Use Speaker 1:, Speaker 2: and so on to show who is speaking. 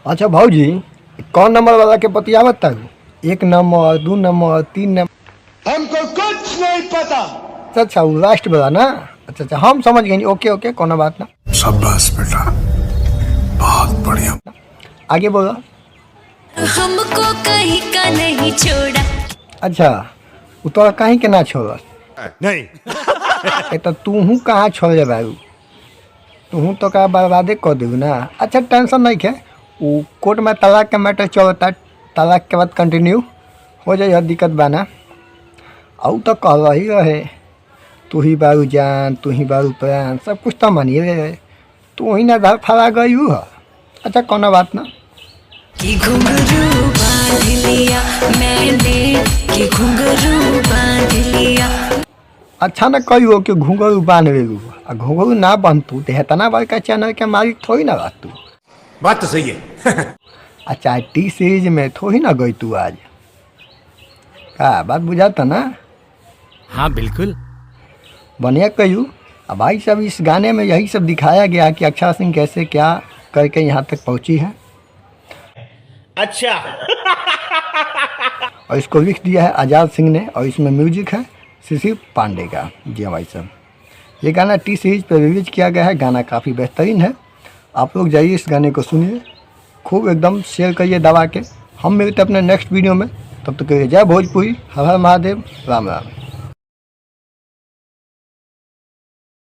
Speaker 1: अच्छा भाऊजी, कौन नंबर वाला के बतियावत तक? 1 नंबर, 2 नंबर, 3 नंबर?
Speaker 2: हमको कुछ नहीं पता।
Speaker 1: अच्छा वो लास्ट वाला ना। अच्छा हम समझ गए। ओके ओके, कोनो बात ना।
Speaker 3: शाबाश बेटा, बहुत बढ़िया।
Speaker 1: आगे बोलो।
Speaker 4: हमको कहीं का नहीं छोड़ा।
Speaker 1: अच्छा वो तो कहीं के ना छोड़
Speaker 2: नहीं
Speaker 1: तो तूहू कहाँ छोड़ ले भाई? तूहू तो का बर्बादे कर देबू ना। अच्छा टेंशन नहीं है, वो कोर्ट में तलाक के मैटर चलता, तलाक के बाद कंटिन्यू हो जाए, दिक्कत बाना। और तो कह रही रहे तू ही बारू जान, तू ही बारू प्राण, सब कुछ तो मानिए रहे, तू ही ना घर फरा गई है। अच्छा कोनो बात ना।
Speaker 4: कि घुंघरू बांध लिया मैंने, कि घुंघरू बांध लिया।
Speaker 1: अच्छा ना कहियो कि घुंघरू बांध लेगू, आ घुंघरू ना बनतू तो हेतना बड़का चैनल के मालिक थोड़ी ना रहतू।
Speaker 2: बात तो सही है।
Speaker 1: अच्छा टी सीरीज में थोड़ी ना गई तू आज, का बात बुझाता ना?
Speaker 5: हाँ बिल्कुल।
Speaker 1: बढ़िया कहियो। अब भाई सब इस गाने में यही सब दिखाया गया कि अक्षरा सिंह कैसे क्या करके यहाँ तक पहुँची है।
Speaker 2: अच्छा
Speaker 1: और इसको लिख दिया है आज़ाद सिंह ने, और इसमें म्यूजिक है शिशिर पांडे का। जी हाँ भाई साहब, ये गाना टी सीरीज पर रिलीज किया गया है। गाना काफ़ी बेहतरीन है, आप लोग जाइए इस गाने को सुनिए, खूब एकदम शेयर करिए दबा के। हम मिलते अपने नेक्स्ट वीडियो में, तब तक के लिए जय भोजपुरी, हर हर महादेव, राम राम।